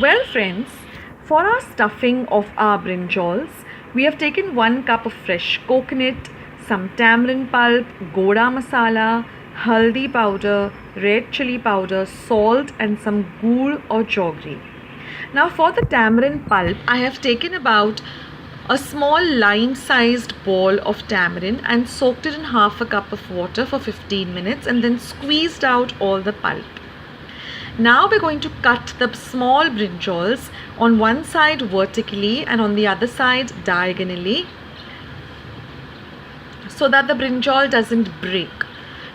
Well friends, for our stuffing of our brinjals, we have taken 1 cup of fresh coconut, some tamarind pulp, goda masala, haldi powder, red chilli powder, salt and some gur or jaggery. Now for the tamarind pulp, I have taken about a small lime-sized ball of tamarind and soaked it in half a cup of water for 15 minutes and then squeezed out all the pulp. Now we're going to cut the small brinjals on one side vertically and on the other side diagonally so that the brinjal doesn't break.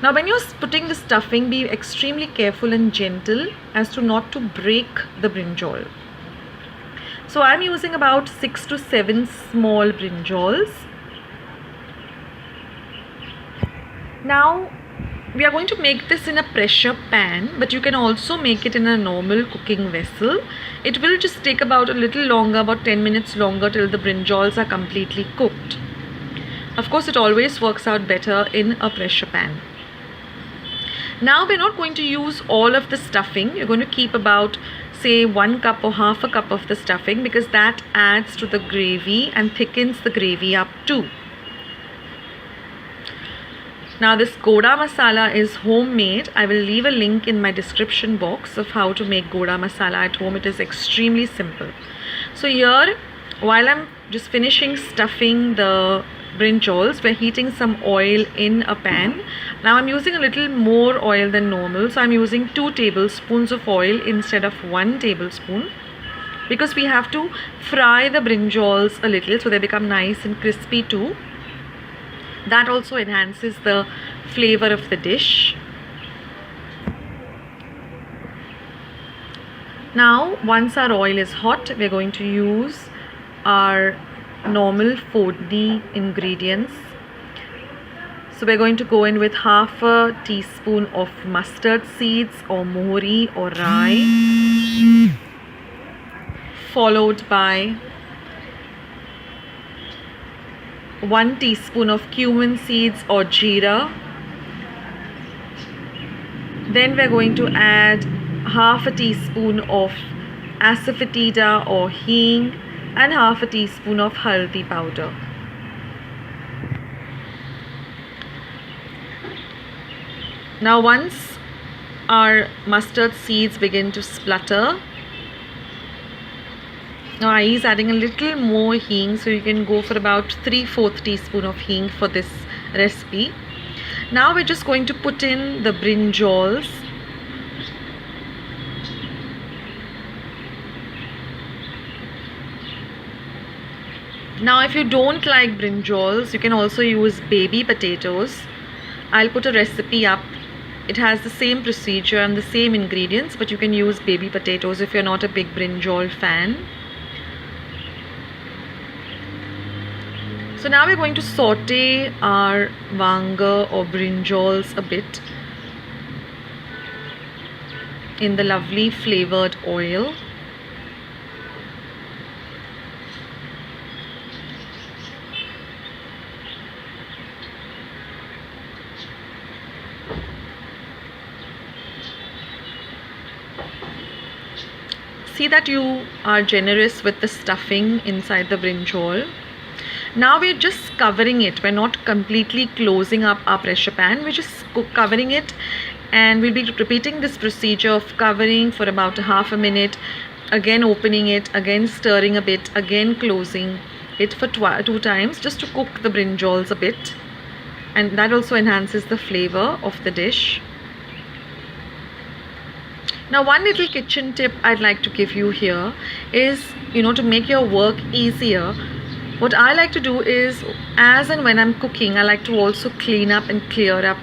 Now when you're putting the stuffing, be extremely careful and gentle as to not to break the brinjal. So I'm using about 6 to 7 small brinjals. Now we are going to make this in a pressure pan, but you can also make it in a normal cooking vessel. It will just take about a little longer, about 10 minutes longer till the brinjals are completely cooked. Of course, it always works out better in a pressure pan. Now we're not going to use all of the stuffing. You're going to keep about, say, 1 cup or half a cup of the stuffing because that adds to the gravy and thickens the gravy up too. Now this goda masala is homemade. I will leave a link in my description box of how to make goda masala at home. It is extremely simple. So here, while I'm just finishing stuffing the brinjals, we're heating some oil in a pan. Now I'm using a little more oil than normal. So I'm using 2 tablespoons of oil instead of 1 tablespoon because we have to fry the brinjals a little so they become nice and crispy too. That also enhances the flavor of the dish. Now once our oil is hot, we're going to use our normal foodie ingredients. So we're going to go in with half a teaspoon of mustard seeds or mohri or rye, followed by 1 teaspoon of cumin seeds or jeera. Then we're going to add half a teaspoon of asafoetida or hing and half a teaspoon of haldi powder. Now once our mustard seeds begin to splutter, now I is adding a little more hing, so you can go for about 3/4 teaspoon of hing for this recipe. Now we're just going to put in the brinjals. Now if you don't like brinjals, you can also use baby potatoes. I'll put a recipe up. It has the same procedure and the same ingredients, but you can use baby potatoes if you're not a big brinjal fan. So now we're going to saute our vanga or brinjals a bit in the lovely flavored oil. See that you are generous with the stuffing inside the brinjal. Now we're just covering it. We're not completely closing up our pressure pan. We're just covering it, and we'll be repeating this procedure of covering for about half a minute, again opening it, again stirring a bit, again closing it for 2 times just to cook the brinjals a bit, and that also enhances the flavor of the dish. Now one little kitchen tip I'd like to give you here is, to make your work easier, what I like to do is, as and when I'm cooking, I like to also clean up and clear up,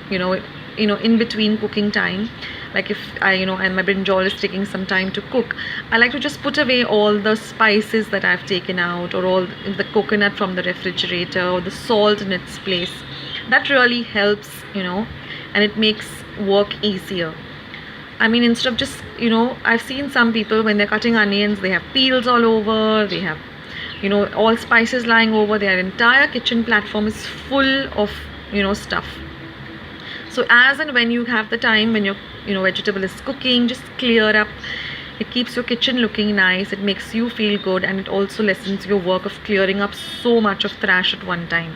in between cooking time. Like if and my brinjal is taking some time to cook, I like to just put away all the spices that I've taken out, or all the coconut from the refrigerator, or the salt in its place. That really helps, and it makes work easier. I mean, instead of just, I've seen some people when they're cutting onions, they have peels all over, they have all spices lying over. Their entire kitchen platform is full of stuff. So as and when you have the time, when your vegetable is cooking, just clear up It keeps your kitchen looking nice, it makes you feel good, and it also lessens your work of clearing up so much of trash at one time.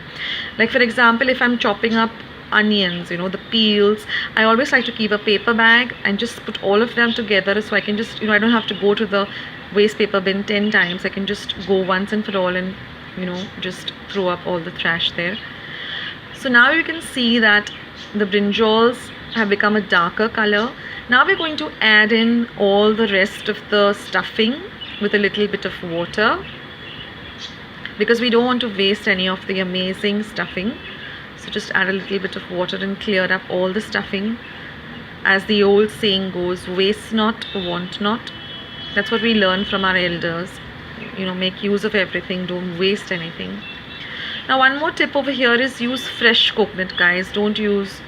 Like for example, if I'm chopping up onions, the peels, I always like to keep a paper bag and just put all of them together, so I can just, I don't have to go to the waste paper bin 10 times. I can just go once and for all and just throw up all the trash there. So now you can see that the brinjals have become a darker color. Now we're going to add in all the rest of the stuffing with a little bit of water, because we don't want to waste any of the amazing stuffing. So just add a little bit of water and clear up all the stuffing. As the old saying goes, waste not, want not. That's what we learn from our elders. Make use of everything, don't waste anything. Now one more tip over here is use fresh coconut, guys. Don't use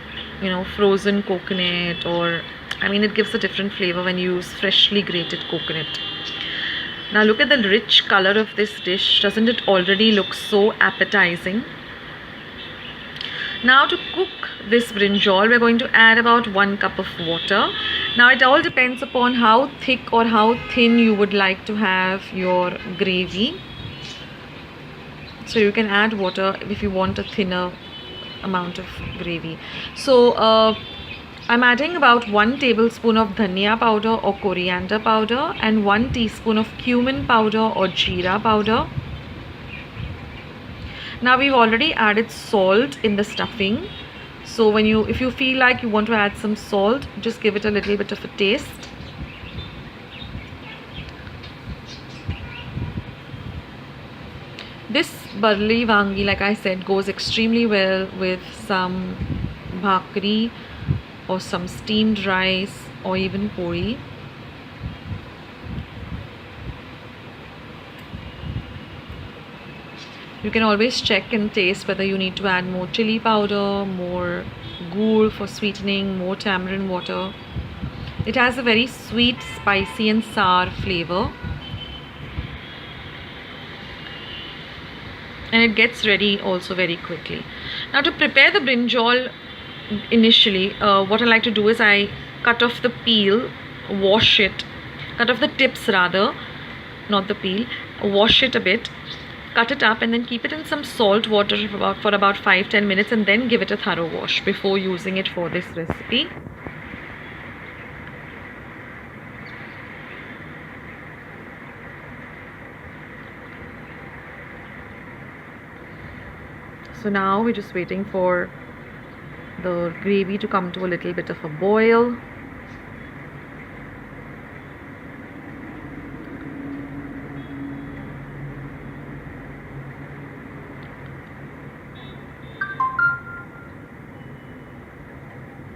frozen coconut, or it gives a different flavor when you use freshly grated coconut. Now look at the rich color of this dish. Doesn't it already look so appetizing? Now to cook this brinjal, we're going to add about 1 cup of water. Now it all depends upon how thick or how thin you would like to have your gravy. So you can add water if you want a thinner amount of gravy. So I'm adding about 1 tablespoon of dhania powder or coriander powder and 1 teaspoon of cumin powder or jeera powder. Now we've already added salt in the stuffing, so if you feel like you want to add some salt, just give it a little bit of a taste. This BHARLI vangi, like I said, goes extremely well with some bhakri or some steamed rice or even puri. You can always check and taste whether you need to add more chilli powder, more gur for sweetening, more tamarind water. It has a very sweet, spicy and sour flavor. And it gets ready also very quickly. Now to prepare the brinjal initially, what I like to do is I cut off the peel, wash it, cut off the tips rather, not the peel, wash it a bit, cut it up and then keep it in some salt water for about 5-10 minutes and then give it a thorough wash before using it for this recipe. So now we're just waiting for the gravy to come to a little bit of a boil.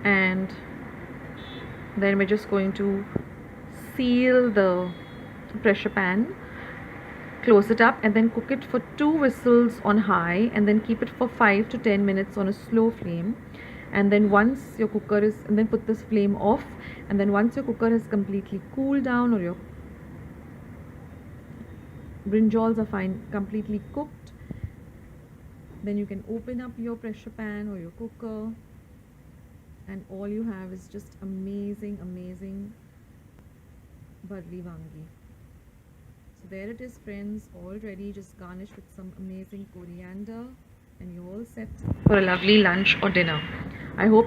And then we're just going to seal the pressure pan, close it up and then cook it for 2 whistles on high and then keep it for 5 to 10 minutes on a slow flame. And then once your cooker is, and then put this flame off, and then once your cooker has completely cooled down or your brinjals are completely cooked, then you can open up your pressure pan or your cooker and all you have is just amazing BHARLI vangi. So there it is, friends, all ready, just garnished with some amazing coriander and you're all set for a lovely lunch or dinner. I hope